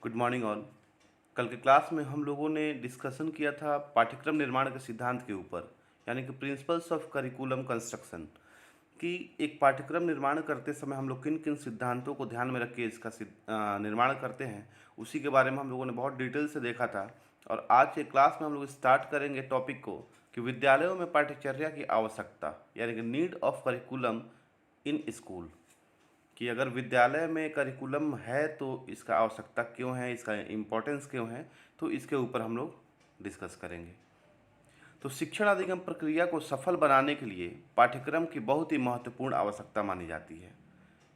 Good morning all. कल के class में हम लोगों ने डिस्कशन किया था पाठ्यक्रम निर्माण के सिद्धांत के ऊपर, यानी कि प्रिंसिपल्स ऑफ करिकुलम कंस्ट्रक्शन। कि एक पाठ्यक्रम निर्माण करते समय हम लोग किन किन सिद्धांतों को ध्यान में रख के इसका निर्माण करते हैं, उसी के बारे में हम लोगों ने बहुत डिटेल से देखा था। और आज के क्लास में हम लोग स्टार्ट करेंगे टॉपिक को कि विद्यालयों में पाठ्यचर्या की आवश्यकता, यानी कि need of curriculum in school. कि अगर विद्यालय में करिकुलम है तो इसका आवश्यकता क्यों है, इसका इम्पोर्टेंस क्यों है, तो इसके ऊपर हम लोग डिस्कस करेंगे। तो शिक्षण अधिगम प्रक्रिया को सफल बनाने के लिए पाठ्यक्रम की बहुत ही महत्वपूर्ण आवश्यकता मानी जाती है।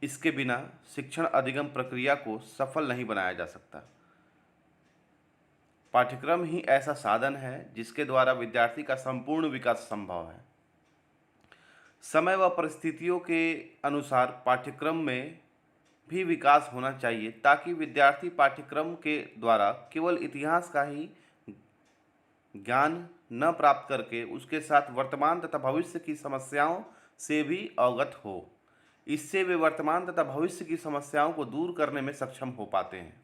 इसके बिना शिक्षण अधिगम प्रक्रिया को सफल नहीं बनाया जा सकता। पाठ्यक्रम ही ऐसा साधन है जिसके द्वारा विद्यार्थी का संपूर्ण विकास संभव है। समय व परिस्थितियों के अनुसार पाठ्यक्रम में भी विकास होना चाहिए, ताकि विद्यार्थी पाठ्यक्रम के द्वारा केवल इतिहास का ही ज्ञान न प्राप्त करके उसके साथ वर्तमान तथा भविष्य की समस्याओं से भी अवगत हो। इससे वे वर्तमान तथा भविष्य की समस्याओं को दूर करने में सक्षम हो पाते हैं।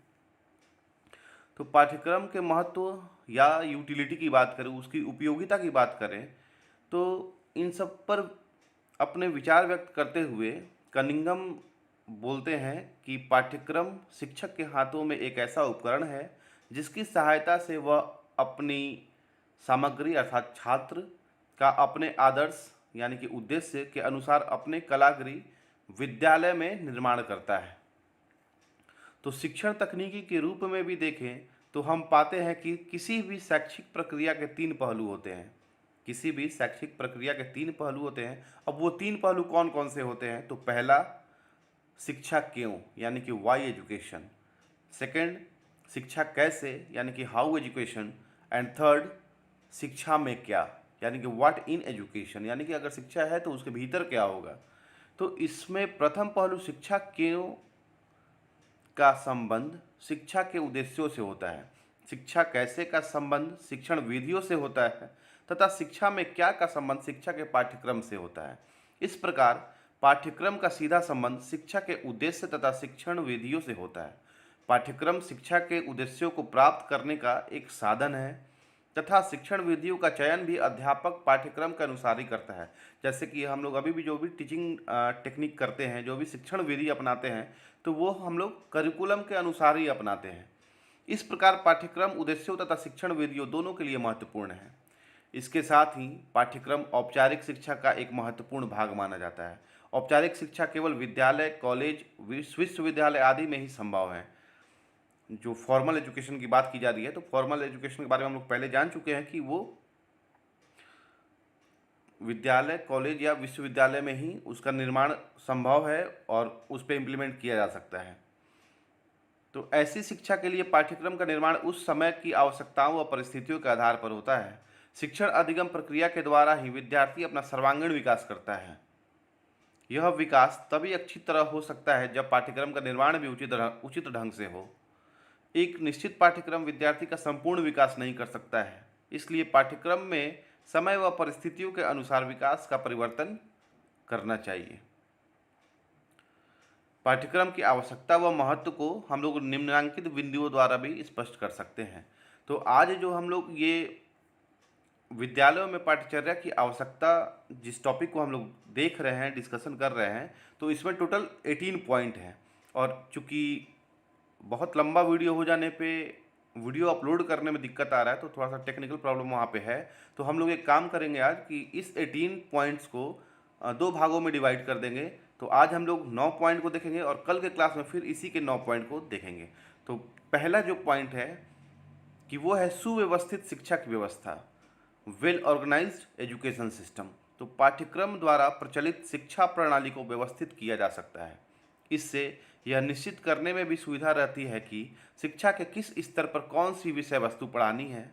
तो पाठ्यक्रम के महत्व या यूटिलिटी की बात करें, उसकी उपयोगिता की बात करें, तो इन सब पर अपने विचार व्यक्त करते हुए कनिंघम बोलते हैं कि पाठ्यक्रम शिक्षक के हाथों में एक ऐसा उपकरण है जिसकी सहायता से वह अपनी सामग्री अर्थात छात्र का अपने आदर्श यानी कि उद्देश्य के अनुसार अपने कलागृह विद्यालय में निर्माण करता है। तो शिक्षण तकनीकी के रूप में भी देखें तो हम पाते हैं कि किसी भी शैक्षिक प्रक्रिया के तीन पहलू होते हैं। किसी भी शैक्षिक प्रक्रिया के तीन पहलू होते हैं। अब वो तीन पहलू कौन कौन से होते हैं? तो पहला, शिक्षा क्यों, यानी कि वाई एजुकेशन। सेकंड, शिक्षा कैसे, यानी कि हाउ एजुकेशन। एंड थर्ड, शिक्षा में क्या, यानी कि व्हाट इन एजुकेशन, यानी कि अगर शिक्षा है तो उसके भीतर क्या होगा। तो इसमें प्रथम पहलू शिक्षा क्यों का संबंध शिक्षा के उद्देश्यों से होता है। शिक्षा कैसे का संबंध शिक्षण विधियों से होता है तथा शिक्षा में क्या का संबंध शिक्षा के पाठ्यक्रम से होता है। इस प्रकार पाठ्यक्रम का सीधा संबंध शिक्षा के उद्देश्य तथा शिक्षण विधियों से होता है। पाठ्यक्रम शिक्षा के उद्देश्यों को प्राप्त करने का एक साधन है तथा शिक्षण विधियों का चयन भी अध्यापक पाठ्यक्रम के अनुसार ही करता है। जैसे कि हम लोग अभी भी जो भी टीचिंग टेक्निक करते हैं, जो भी शिक्षण विधि अपनाते हैं, तो वो हम लोग करिकुलम के अनुसार ही अपनाते हैं। इस प्रकार पाठ्यक्रम उद्देश्यों तथा शिक्षण विधियों दोनों के लिए महत्वपूर्ण है। इसके साथ ही पाठ्यक्रम औपचारिक शिक्षा का एक महत्वपूर्ण भाग माना जाता है। औपचारिक शिक्षा केवल विद्यालय, कॉलेज, विश्वविद्यालय आदि में ही संभव है। जो फॉर्मल एजुकेशन की बात की जा रही है, तो फॉर्मल एजुकेशन के बारे में हम लोग पहले जान चुके हैं कि वो विद्यालय, कॉलेज या विश्वविद्यालय में ही उसका निर्माण संभव है और उस पर इम्प्लीमेंट किया जा सकता है। तो ऐसी शिक्षा के लिए पाठ्यक्रम का निर्माण उस समय की आवश्यकताओं व परिस्थितियों के आधार पर होता है। शिक्षण अधिगम प्रक्रिया के द्वारा ही विद्यार्थी अपना सर्वांगीण विकास करता है। यह विकास तभी अच्छी तरह हो सकता है जब पाठ्यक्रम का निर्माण भी उचित ढंग से हो। एक निश्चित पाठ्यक्रम विद्यार्थी का संपूर्ण विकास नहीं कर सकता है, इसलिए पाठ्यक्रम में समय व परिस्थितियों के अनुसार विकास का परिवर्तन करना चाहिए। पाठ्यक्रम की आवश्यकता व महत्व को हम लोग निम्नलिखित बिंदुओं द्वारा भी स्पष्ट कर सकते हैं। तो आज जो हम लोग ये विद्यालयों में पाठ्यचर्या की आवश्यकता जिस टॉपिक को हम लोग देख रहे हैं, डिस्कशन कर रहे हैं, तो इसमें टोटल 18 पॉइंट हैं। और चूँकि बहुत लंबा वीडियो हो जाने पे वीडियो अपलोड करने में दिक्कत आ रहा है, तो थोड़ा सा टेक्निकल प्रॉब्लम वहाँ पे है। तो हम लोग एक काम करेंगे आज कि इस 18 पॉइंट्स को दो भागों में डिवाइड कर देंगे। तो आज हम लोग 9 पॉइंट को देखेंगे और कल के क्लास में फिर इसी के 9 पॉइंट को देखेंगे। तो पहला जो पॉइंट है कि वो है सुव्यवस्थित शिक्षा की व्यवस्था, वेल ऑर्गेनाइज्ड एजुकेशन सिस्टम। तो पाठ्यक्रम द्वारा प्रचलित शिक्षा प्रणाली को व्यवस्थित किया जा सकता है। इससे यह निश्चित करने में भी सुविधा रहती है कि शिक्षा के किस स्तर पर कौन सी विषय वस्तु पढ़ानी है,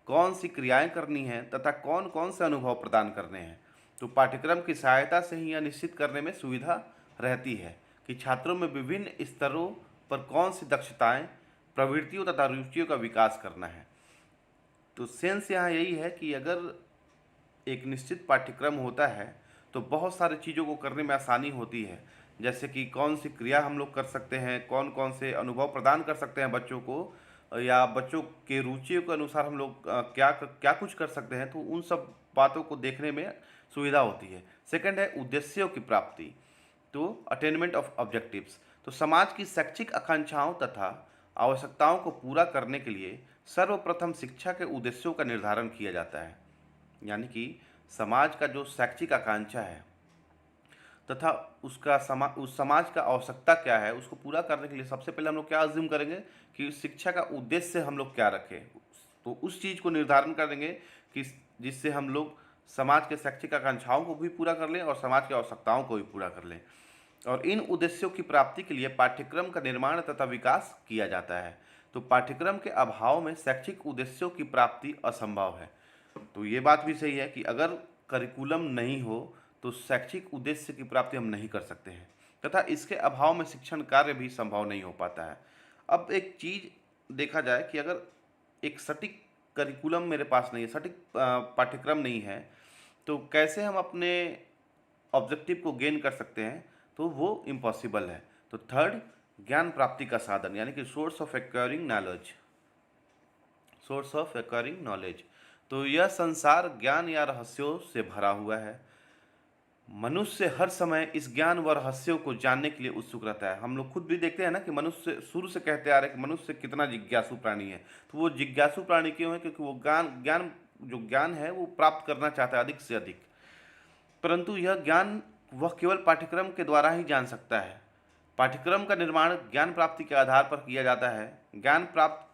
कौन सी क्रियाएं करनी है तथा कौन कौन से अनुभव प्रदान करने हैं। तो पाठ्यक्रम की सहायता से ही यह निश्चित करने में सुविधा रहती है कि छात्रों में विभिन्न स्तरों पर कौन सी दक्षताएं, प्रवृत्तियों तथा रुचियों का विकास करना है। तो सेंस यहाँ यही है कि अगर एक निश्चित पाठ्यक्रम होता है तो बहुत सारी चीज़ों को करने में आसानी होती है। जैसे कि कौन सी क्रिया हम लोग कर सकते हैं, कौन कौन से अनुभव प्रदान कर सकते हैं बच्चों को, या बच्चों के रुचियों के अनुसार हम लोग क्या कुछ कर सकते हैं, तो उन सब बातों को देखने में सुविधा होती है। सेकंड है उद्देश्यों की प्राप्ति, तो अटेनमेंट ऑफ ऑब्जेक्टिव्स। तो समाज की शैक्षिक आकांक्षाओं तथा आवश्यकताओं को पूरा करने के लिए सर्वप्रथम शिक्षा के उद्देश्यों का निर्धारण किया जाता है। यानी कि समाज का जो शैक्षिक आकांक्षा है तथा उस समाज का आवश्यकता क्या है, उसको पूरा करने के लिए सबसे पहले हम लोग क्या अज्यूम करेंगे कि शिक्षा का उद्देश्य हम लोग क्या रखें। तो उस चीज़ को निर्धारण करेंगे कि जिससे हम लोग समाज के शैक्षिक आकांक्षाओं को भी पूरा कर लें और समाज की आवश्यकताओं को भी पूरा कर लें। और इन उद्देश्यों की प्राप्ति के लिए पाठ्यक्रम का निर्माण तथा विकास किया जाता है। तो पाठ्यक्रम के अभाव में शैक्षिक उद्देश्यों की प्राप्ति असंभव है। तो ये बात भी सही है कि अगर करिकुलम नहीं हो तो शैक्षिक उद्देश्य की प्राप्ति हम नहीं कर सकते हैं, तथा इसके अभाव में शिक्षण कार्य भी संभव नहीं हो पाता है। अब एक चीज़ देखा जाए कि अगर एक सटीक करिकुलम मेरे पास नहीं है, सटीक पाठ्यक्रम नहीं है, तो कैसे हम अपने ऑब्जेक्टिव को गेन कर सकते हैं, तो वो इम्पॉसिबल है। तो थर्ड, ज्ञान प्राप्ति का साधन, यानी कि source of acquiring knowledge, source of acquiring knowledge. तो यह संसार ज्ञान या रहस्यों से भरा हुआ है। मनुष्य हर समय इस ज्ञान व रहस्यों को जानने के लिए उत्सुक रहता है। हम लोग खुद भी देखते हैं ना कि मनुष्य शुरू से कहते आ रहे हैं कि मनुष्य कितना जिज्ञासु प्राणी है। तो वो जिज्ञासु प्राणी क्यों है? क्योंकि वो ज्ञान है वो प्राप्त करना चाहता है अधिक से अधिक। परंतु यह ज्ञान वह केवल पाठ्यक्रम के द्वारा ही जान सकता है। पाठ्यक्रम का निर्माण ज्ञान प्राप्ति के आधार पर किया जाता है। ज्ञान प्राप्त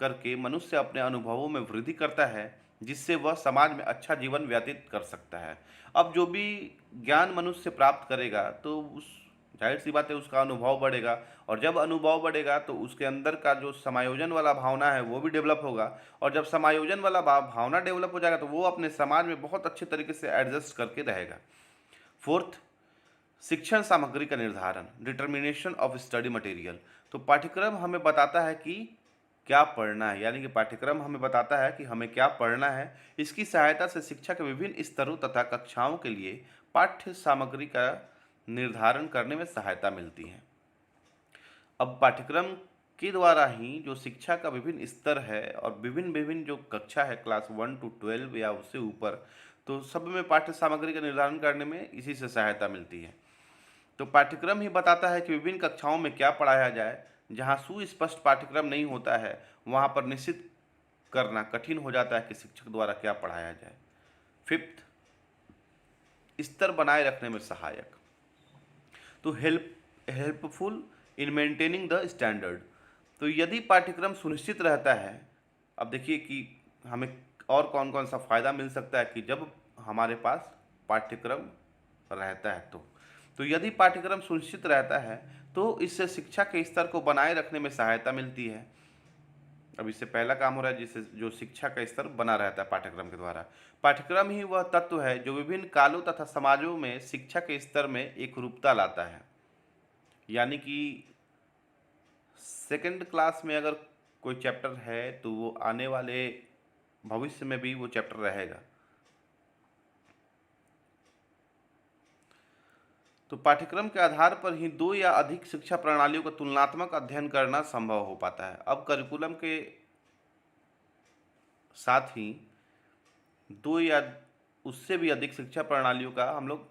करके मनुष्य अपने अनुभवों में वृद्धि करता है, जिससे वह समाज में अच्छा जीवन व्यतीत कर सकता है। अब जो भी ज्ञान मनुष्य प्राप्त करेगा तो उस जाहिर सी बात है उसका अनुभव बढ़ेगा, और जब अनुभव बढ़ेगा तो उसके अंदर का जो समायोजन वाला भावना है वो भी डेवलप होगा, और जब समायोजन वाला भावना डेवलप हो जाएगा तो वो अपने समाज में बहुत अच्छे तरीके से एडजस्ट करके रहेगा। फोर्थ, शिक्षण सामग्री का निर्धारण, डिटर्मिनेशन ऑफ स्टडी मटेरियल। तो पाठ्यक्रम हमें बताता है कि क्या पढ़ना है, यानी कि पाठ्यक्रम हमें बताता है कि हमें क्या पढ़ना है। इसकी सहायता से शिक्षा के विभिन्न स्तरों तथा कक्षाओं के लिए पाठ्य सामग्री का निर्धारण करने में सहायता मिलती है। अब पाठ्यक्रम के द्वारा ही जो शिक्षा का विभिन्न स्तर है और विभिन्न विभिन्न जो कक्षा है क्लास 1 to 12 या उससे ऊपर, तो सब में पाठ्य सामग्री का निर्धारण करने में इसी से सहायता मिलती है। तो पाठ्यक्रम ही बताता है कि विभिन्न कक्षाओं में क्या पढ़ाया जाए। जहाँ सुस्पष्ट पाठ्यक्रम नहीं होता है वहाँ पर निश्चित करना कठिन हो जाता है कि शिक्षक द्वारा क्या पढ़ाया जाए। फिफ्थ, स्तर बनाए रखने में सहायक, तो helpful in maintaining the standard. तो यदि पाठ्यक्रम सुनिश्चित रहता है, अब देखिए कि हमें और कौन कौन सा फ़ायदा मिल सकता है कि जब हमारे पास पाठ्यक्रम रहता है तो यदि पाठ्यक्रम सुनिश्चित रहता है तो इससे शिक्षा के स्तर को बनाए रखने में सहायता मिलती है। अब इससे पहला काम हो रहा है जिससे जो शिक्षा का स्तर बना रहता है पाठ्यक्रम के द्वारा। पाठ्यक्रम ही वह तत्व है जो विभिन्न कालों तथा समाजों में शिक्षा के स्तर में एकरूपता लाता है। यानी कि सेकंड क्लास में अगर कोई चैप्टर है तो वो आने वाले भविष्य में भी वो चैप्टर रहेगा। तो पाठ्यक्रम के आधार पर ही दो या अधिक शिक्षा प्रणालियों का तुलनात्मक अध्ययन करना संभव हो पाता है। अब करिकुलम के साथ ही दो या उससे भी अधिक शिक्षा प्रणालियों का हम लोग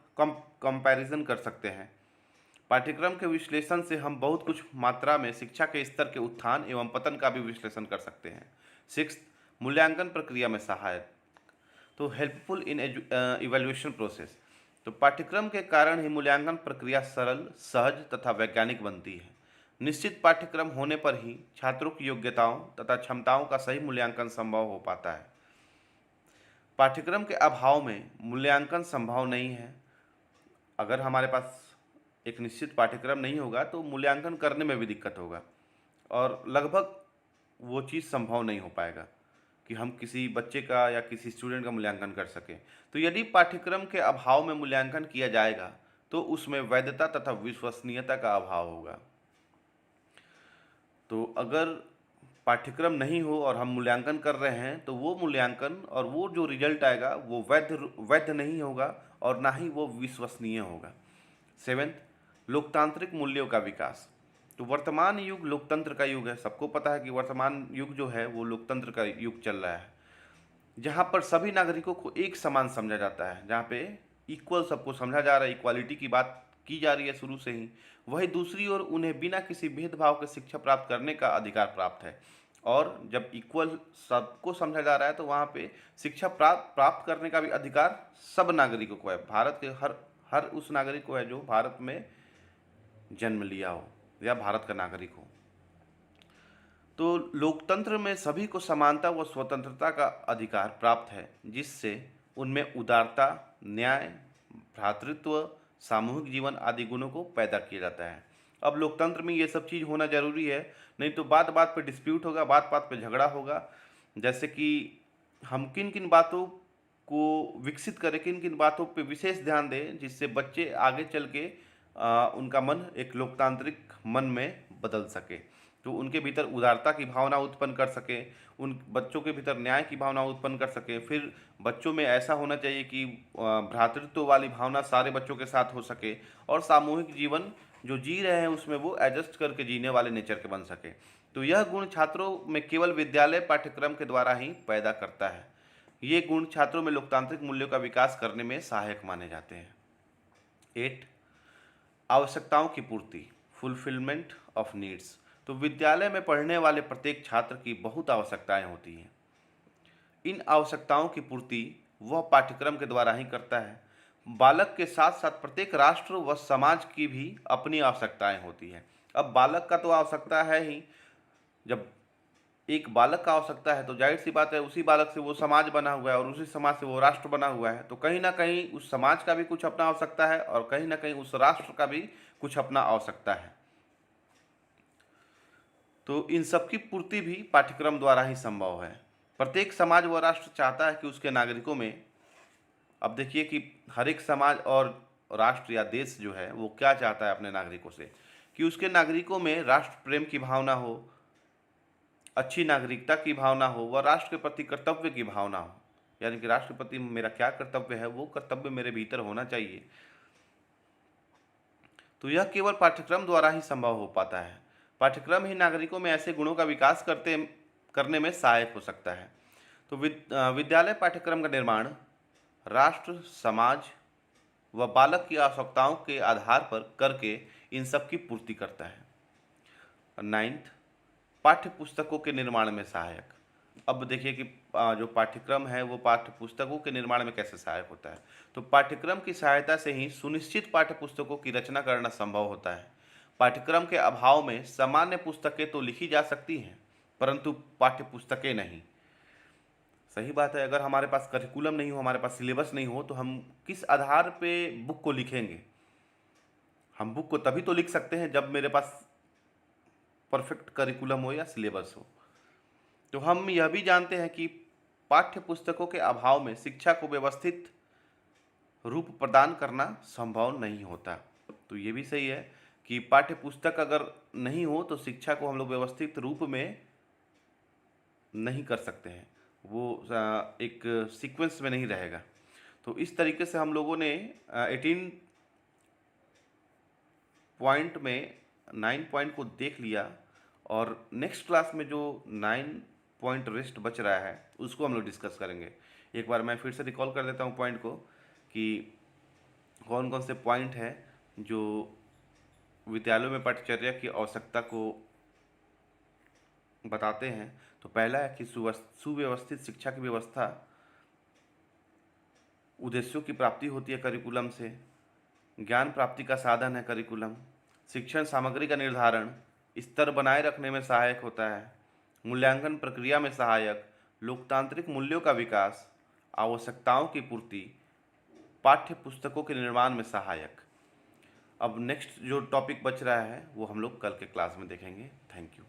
कंपैरिजन कर सकते हैं। पाठ्यक्रम के विश्लेषण से हम बहुत कुछ मात्रा में शिक्षा के स्तर के उत्थान एवं पतन का भी विश्लेषण कर सकते हैं। सिक्स्थ, मूल्यांकन प्रक्रिया में सहायक, तो हेल्पफुल इन इवैल्यूएशन प्रोसेस। तो पाठ्यक्रम के कारण ही मूल्यांकन प्रक्रिया सरल, सहज तथा वैज्ञानिक बनती है। निश्चित पाठ्यक्रम होने पर ही छात्रों की योग्यताओं तथा क्षमताओं का सही मूल्यांकन संभव हो पाता है। पाठ्यक्रम के अभाव में मूल्यांकन संभव नहीं है। अगर हमारे पास एक निश्चित पाठ्यक्रम नहीं होगा तो मूल्यांकन करने में भी दिक्कत होगा, और लगभग वो चीज़ संभव नहीं हो पाएगा कि हम किसी बच्चे का या किसी स्टूडेंट का मूल्यांकन कर सकें। तो यदि पाठ्यक्रम के अभाव में मूल्यांकन किया जाएगा तो उसमें वैधता तथा विश्वसनीयता का अभाव होगा। तो अगर पाठ्यक्रम नहीं हो और हम मूल्यांकन कर रहे हैं तो वो मूल्यांकन और वो जो रिजल्ट आएगा वो वैध नहीं होगा और ना ही वो विश्वसनीय होगा। सेवेंथ, लोकतांत्रिक मूल्यों का विकास। तो वर्तमान युग लोकतंत्र का युग है। सबको पता है कि वर्तमान युग जो है वो लोकतंत्र का युग चल रहा है, जहाँ पर सभी नागरिकों को एक समान समझा जाता है, जहाँ पे इक्वल सबको समझा जा रहा है, इक्वालिटी की बात की जा रही है शुरू से ही। वही दूसरी ओर उन्हें बिना किसी भेदभाव के शिक्षा प्राप्त करने का अधिकार प्राप्त है। और जब इक्वल सबको समझा जा रहा है तो वहाँ पे शिक्षा प्राप्त करने का भी अधिकार सब नागरिकों को है। भारत के हर हर उस नागरिक को है जो भारत में जन्म लिया हो या भारत का नागरिक हो। तो लोकतंत्र में सभी को समानता व स्वतंत्रता का अधिकार प्राप्त है, जिससे उनमें उदारता, न्याय, भ्रातृत्व, सामूहिक जीवन आदि गुणों को पैदा किया जाता है। अब लोकतंत्र में ये सब चीज़ होना जरूरी है, नहीं तो बात बात पे डिस्प्यूट होगा, बात बात पे झगड़ा होगा। जैसे कि हम किन किन बातों को विकसित करें, किन किन बातों पे विशेष ध्यान दें, जिससे बच्चे आगे चल के उनका मन एक लोकतांत्रिक मन में बदल सके, तो उनके भीतर उदारता की भावना उत्पन्न कर सके, उन बच्चों के भीतर न्याय की भावना उत्पन्न कर सके। फिर बच्चों में ऐसा होना चाहिए कि भ्रातृत्व वाली भावना सारे बच्चों के साथ हो सके, और सामूहिक जीवन जो जी रहे हैं उसमें वो एडजस्ट करके जीने वाले नेचर के बन सके। तो यह गुण छात्रों में केवल विद्यालय पाठ्यक्रम के द्वारा ही पैदा करता है। ये गुण छात्रों में लोकतांत्रिक मूल्यों का विकास करने में सहायक माने जाते हैं। 8, आवश्यकताओं की पूर्ति, फुलफिलमेंट ऑफ नीड्स। तो विद्यालय में पढ़ने वाले प्रत्येक छात्र की बहुत आवश्यकताएं होती हैं। इन आवश्यकताओं की पूर्ति वह पाठ्यक्रम के द्वारा ही करता है। बालक के साथ साथ प्रत्येक राष्ट्र व समाज की भी अपनी आवश्यकताएं होती हैं। अब बालक का तो आवश्यकता है ही, जब एक बालक का आवश्यकता है तो जाहिर सी बात है उसी बालक से वो समाज बना हुआ है और उसी समाज से वो राष्ट्र बना हुआ है, तो कहीं ना कहीं उस समाज का भी कुछ अपना आवश्यकता है और कहीं ना कहीं उस राष्ट्र का भी कुछ अपना आवश्यकता है। तो इन सब की पूर्ति भी पाठ्यक्रम द्वारा ही संभव है। प्रत्येक समाज व राष्ट्र चाहता है कि उसके नागरिकों में, अब देखिए कि हर एक समाज और राष्ट्र या देश जो है वो क्या चाहता है अपने नागरिकों से, कि उसके नागरिकों में राष्ट्र प्रेम की भावना हो, अच्छी नागरिकता की भावना हो व राष्ट्र के प्रति कर्तव्य की भावना हो। यानी कि राष्ट्र के प्रति मेरा क्या कर्तव्य है, वो कर्तव्य मेरे भीतर होना चाहिए। तो यह केवल पाठ्यक्रम द्वारा ही संभव हो पाता है। पाठ्यक्रम ही नागरिकों में ऐसे गुणों का विकास करने में सहायक हो सकता है। तो विद्यालय पाठ्यक्रम का निर्माण राष्ट्र, समाज व बालक की आवश्यकताओं के आधार पर करके इन सब की पूर्ति करता है। 9, पाठ्य पुस्तकों के निर्माण में सहायक। अब देखिए कि जो पाठ्यक्रम है वो पाठ्य पुस्तकों के निर्माण में कैसे सहायक होता है। तो पाठ्यक्रम की सहायता से ही सुनिश्चित पाठ्य पुस्तकों की रचना करना संभव होता है। पाठ्यक्रम के अभाव में सामान्य पुस्तकें तो लिखी जा सकती हैं, परंतु पाठ्य पुस्तकें नहीं। सही बात है, अगर हमारे पास करिकुलम नहीं हो, हमारे पास सिलेबस नहीं हो, तो हम किस आधार पे बुक को लिखेंगे। हम बुक को तभी तो लिख सकते हैं जब मेरे पास परफेक्ट करिकुलम हो या सिलेबस हो। तो हम यह भी जानते हैं कि पाठ्य पुस्तकों के अभाव में शिक्षा को व्यवस्थित रूप प्रदान करना संभव नहीं होता। तो ये भी सही है कि पाठ्य पुस्तक अगर नहीं हो तो शिक्षा को हम लोग व्यवस्थित रूप में नहीं कर सकते हैं, वो एक सीक्वेंस में नहीं रहेगा। तो इस तरीके से हम लोगों ने 18 पॉइंट में 9 पॉइंट को देख लिया, और नेक्स्ट क्लास में जो 9 पॉइंट रेस्ट बच रहा है उसको हम लोग डिस्कस करेंगे। एक बार मैं फिर से रिकॉल कर देता हूँ पॉइंट को कि कौन कौन से पॉइंट है जो विद्यालयों में पाठ्यचर्या की आवश्यकता को बताते हैं। तो पहला है कि सुव्यवस्थित शिक्षा की व्यवस्था, उद्देश्यों की प्राप्ति होती है करिकुलम से, ज्ञान प्राप्ति का साधन है करिकुलम, शिक्षण सामग्री का निर्धारण, स्तर बनाए रखने में सहायक होता है, मूल्यांकन प्रक्रिया में सहायक, लोकतांत्रिक मूल्यों का विकास, आवश्यकताओं की पूर्ति, पाठ्य पुस्तकों के निर्माण में सहायक। अब नेक्स्ट जो टॉपिक बच रहा है वो हम लोग कल के क्लास में देखेंगे। Thank you.